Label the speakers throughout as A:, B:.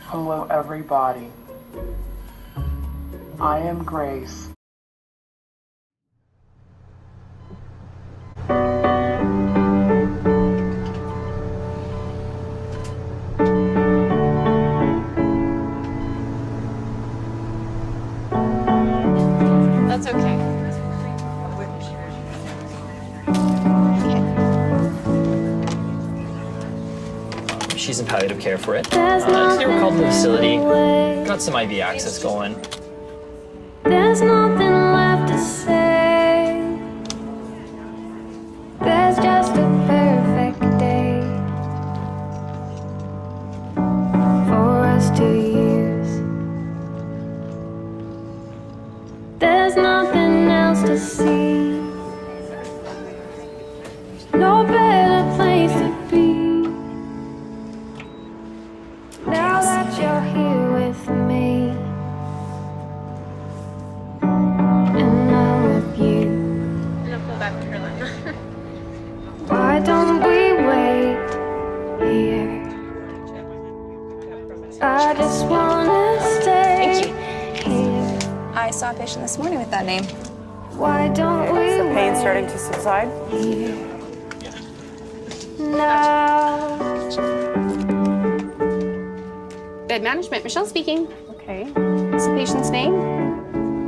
A: Hello, everybody. I am Grace.
B: That's okay.
C: She's in palliative care for it. They were called to the facility. Got some IV access going.
D: There's nothing left to say. There's just a perfect day for us to use. There's nothing else to see. No better place to be. Now that you're here with me, and I'm with you. Why don't we wait here? I just wanna stay here.
B: I saw a patient this morning with that name.
D: Why don't we
E: Is the pain
D: wait
E: starting to subside?
D: here? Now.
F: Bed management, Michelle speaking.
E: Okay.
F: What's the patient's name?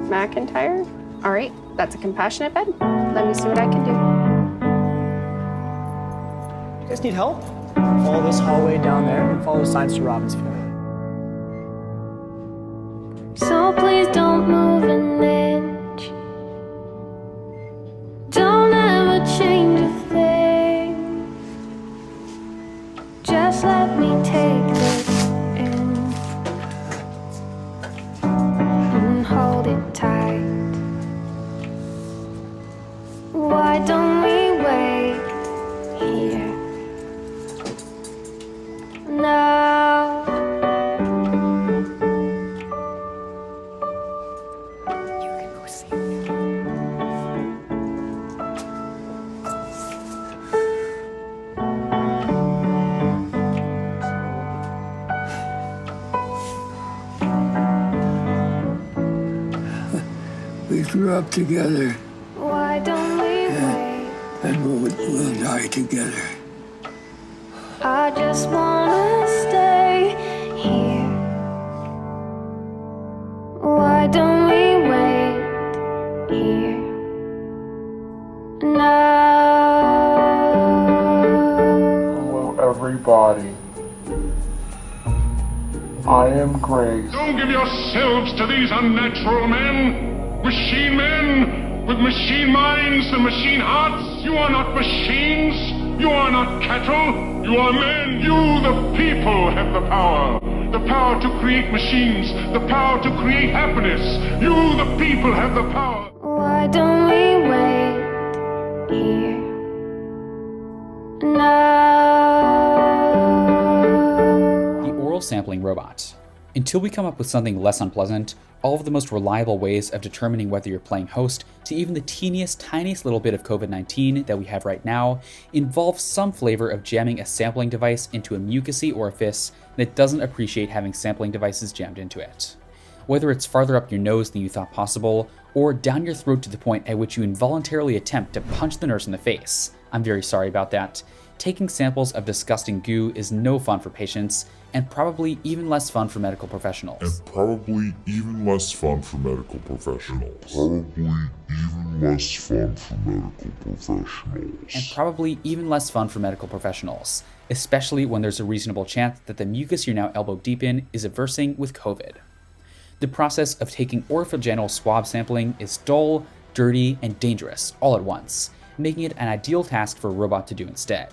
F: McIntyre? All right, that's a compassionate bed. Let me see what I can do.
G: You guys need help? Follow this hallway down there and follow the signs to Robbinsfield.
D: So please don't move an inch. Don't ever change a thing. Just let me take this in and hold it tight. Why don't we wait here now? You can go sleep.
H: We grew up together,
D: Why don't we wait?
H: and we'll die together.
D: I just wanna stay here. Why don't we wait here now?
A: Hello, everybody. I am Grace.
I: Don't give yourselves to these unnatural men, machine men with machine minds and machine hearts. You are not machines. You are not cattle. You are men. You, the people, have the power. The power to create machines. The power to create happiness. You, the people, have the power.
D: Why don't we wait here now?
J: The oral sampling robot. Until we come up with something less unpleasant, all of the most reliable ways of determining whether you're playing host to even the tiniest little bit of COVID-19 that we have right now involve some flavor of jamming a sampling device into a mucousy orifice that doesn't appreciate having sampling devices jammed into it. Whether it's farther up your nose than you thought possible, or down your throat to the point at which you involuntarily attempt to punch the nurse in the face, I'm very sorry about that. Taking samples of disgusting goo is no fun for patients, and probably even less fun for medical professionals. And probably even less fun for medical professionals. Especially when there's a reasonable chance that the mucus you're now elbow deep in is aversing with COVID. The process of taking orophageal swab sampling is dull, dirty, and dangerous all at once, making it an ideal task for a robot to do instead.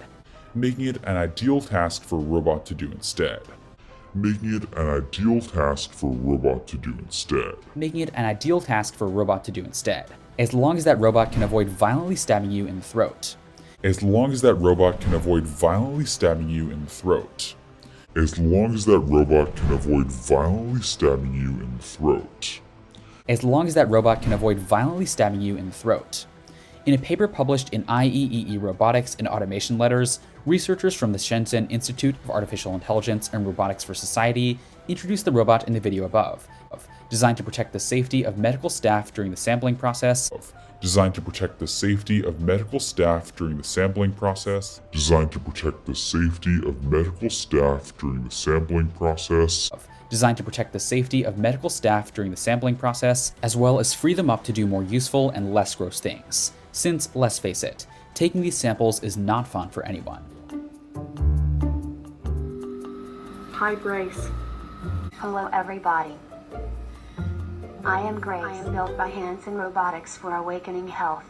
J: As long as that robot can avoid violently stabbing you in the throat. As long as that robot can avoid violently stabbing you in the throat. As long as that robot can avoid violently stabbing you in the throat. As long as that robot can avoid violently stabbing you in the throat. In a paper published in IEEE Robotics and Automation Letters, Researchers from the Shenzhen Institute of Artificial Intelligence and Robotics for Society introduced the robot in the video above, designed to protect the safety of medical staff during the sampling process.
I: Designed to protect the safety of medical staff during the sampling process. Designed to protect the safety of medical staff during the sampling process.
J: Designed to protect the safety of medical staff during the sampling process, as well as free them up to do more useful and less gross things. Since, let's face it, taking these samples is not fun for anyone.
E: Hi, Grace.
K: Hello, everybody. I am Grace. I am built by Hanson Robotics for Awakening Health.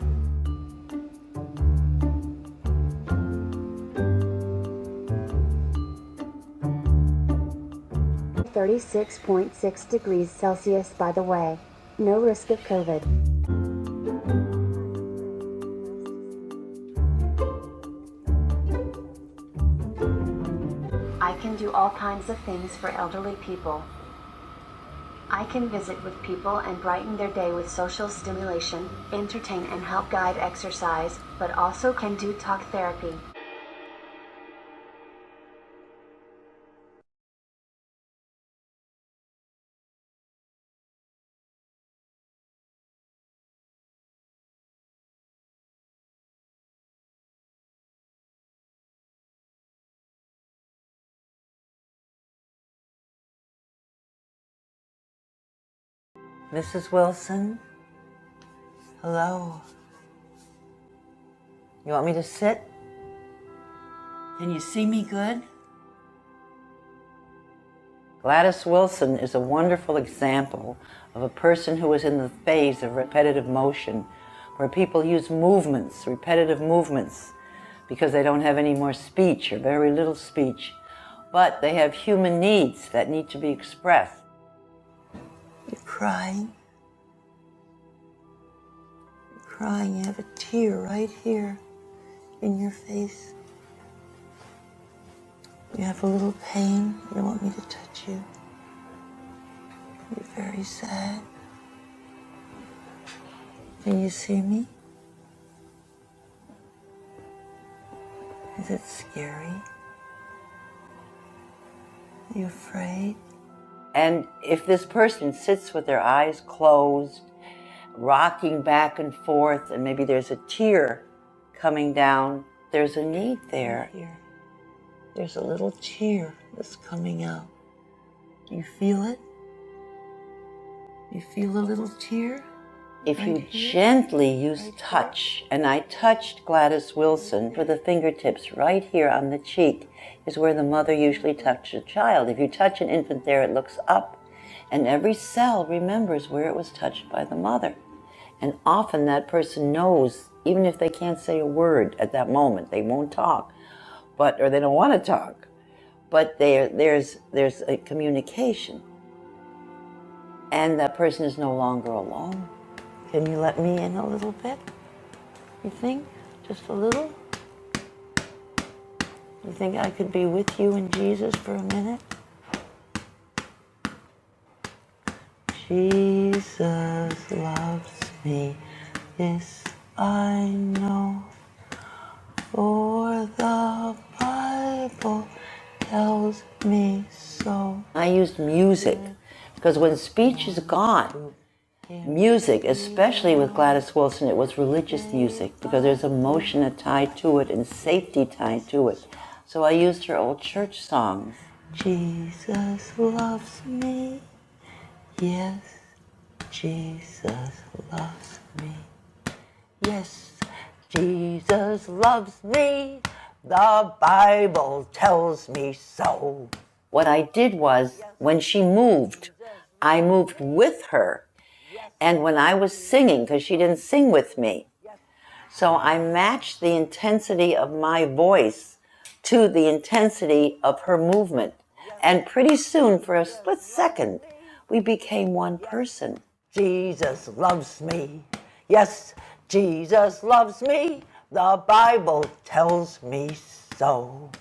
K: (36.6°C, by the way. No risk of COVID. I can do all kinds of things for elderly people. I can visit with people and brighten their day with social stimulation, entertain and help guide exercise, but also can do talk therapy.
L: Mrs. Wilson? Hello. You want me to sit? Can you see me good? Gladys Wilson is a wonderful example of a person who is in the phase of repetitive motion, where people use movements, repetitive movements, because they don't have any more speech or very little speech, but they have human needs that need to be expressed. You're crying. You're crying. You have a tear right here in your face. You have a little pain. You don't want me to touch you. You're very sad. Can you see me? Is it scary? Are you afraid? And if this person sits with their eyes closed, rocking back and forth, and maybe there's a tear coming down, there's a need there. Here. There's a little tear that's coming out. Do you feel it? You feel a little tear? If you gently use touch, and I touched Gladys Wilson with the fingertips right here on the cheek, is where the mother usually touches a child. If you touch an infant there, it looks up, and every cell remembers where it was touched by the mother. And often that person knows, even if they can't say a word at that moment, they won't talk, or they don't want to talk, but there's a communication. And that person is no longer alone. Can you let me in a little bit? You think? Just a little? You think I could be with you and Jesus for a minute? Jesus loves me, yes I know, for the Bible tells me so. I used music, because when speech is gone, music, especially with Gladys Wilson, it was religious music, because there's emotion tied to it and safety tied to it. So I used her old church songs. Jesus loves me, yes, Jesus loves me. Yes, Jesus loves me, the Bible tells me so. What I did was, when she moved, I moved with her. And when I was singing, because she didn't sing with me, so I matched the intensity of my voice to the intensity of her movement. And pretty soon, for a split second, we became one person. Jesus loves me. Yes, Jesus loves me. The Bible tells me so.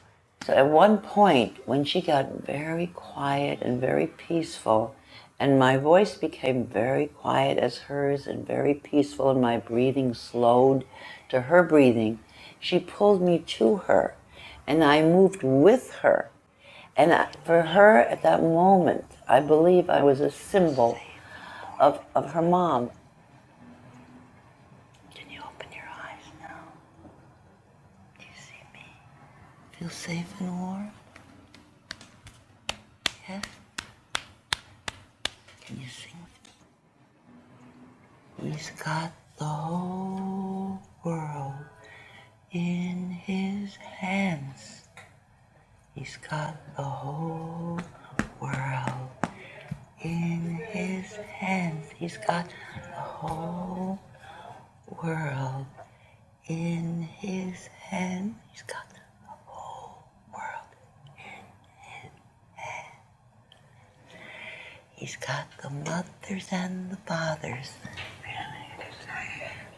L: So at one point, when she got very quiet and very peaceful, and my voice became very quiet as hers and very peaceful, and my breathing slowed to her breathing, she pulled me to her. And I moved with her. And for her, at that moment, I believe I was a symbol of her mom. Can you open your eyes now? Do you see me? Feel safe and warm? Yes? Can you sing with me? He's got the whole world in his hands. He's got the whole world in his hands. He's got the whole world in his hands. He's got the whole world in his hands. He's got the mothers and the fathers.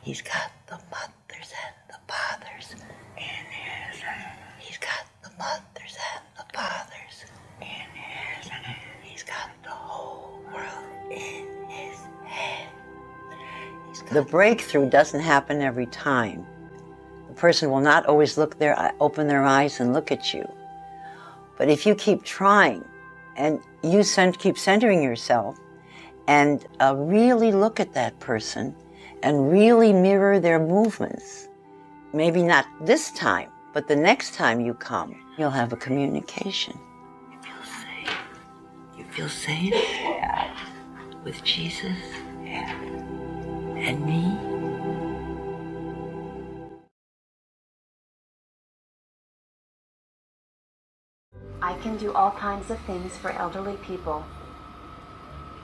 L: He's got the mothers and the fathers in his hands. He's got the mothers and the fathers in his hands. He's got the whole world in his hands. The breakthrough doesn't happen every time. The person will not always open their eyes and look at you. But if you keep trying and you keep centering yourself and really look at that person and really mirror their movements, maybe not this time, but the next time you come, you'll have a communication. You feel safe. You feel safe? Yeah. With Jesus? Yeah. And me?
K: I can do all kinds of things for elderly people.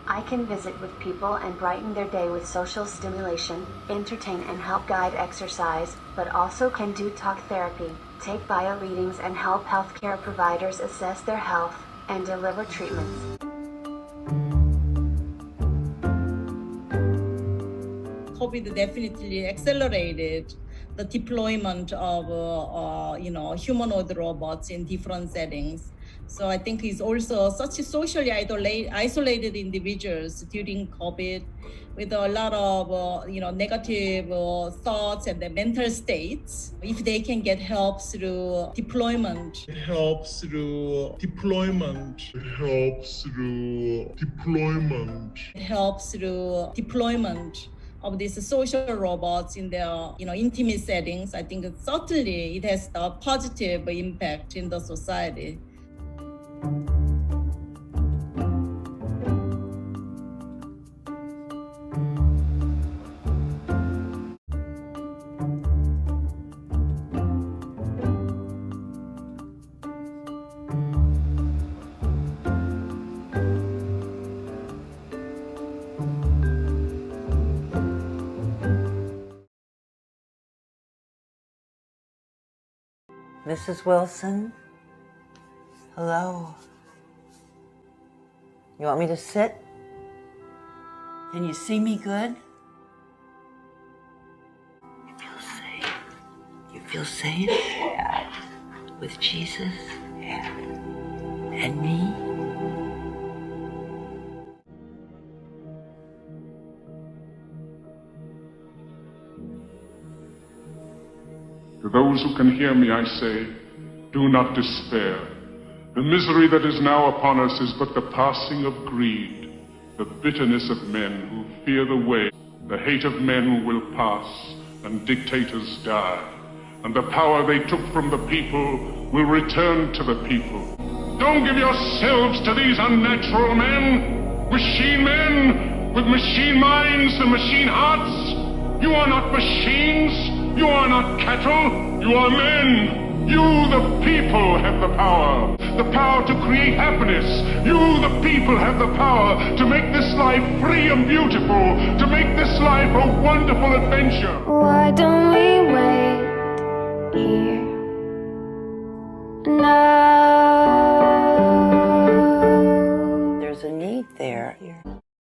K: I can visit with people and brighten their day with social stimulation, entertain and help guide exercise, but also can do talk therapy, take bio readings and help healthcare providers assess their health and deliver treatments.
M: COVID definitely accelerated the deployment of humanoid robots in different settings. So I think it's also such a socially isolated individuals during COVID with a lot of negative thoughts and the mental states. If they can get help through deployment. Of these social robots in their intimate settings, I think certainly it has a positive impact in the society.
L: Mrs. Wilson? Hello. You want me to sit? Can you see me good? You feel safe. You feel safe? Yeah. With Jesus? Yeah. And me?
I: To those who can hear me, I say, do not despair. The misery that is now upon us is but the passing of greed, the bitterness of men who fear the way. The hate of men will pass, and dictators die, and the power they took from the people will return to the people. Don't give yourselves to these unnatural men with machine minds and machine hearts. You are not machines. You are not cattle, you are men. You, the people, have the power to create happiness. You, the people, have the power to make this life free and beautiful, to make this life a wonderful adventure.
D: Why don't we wait?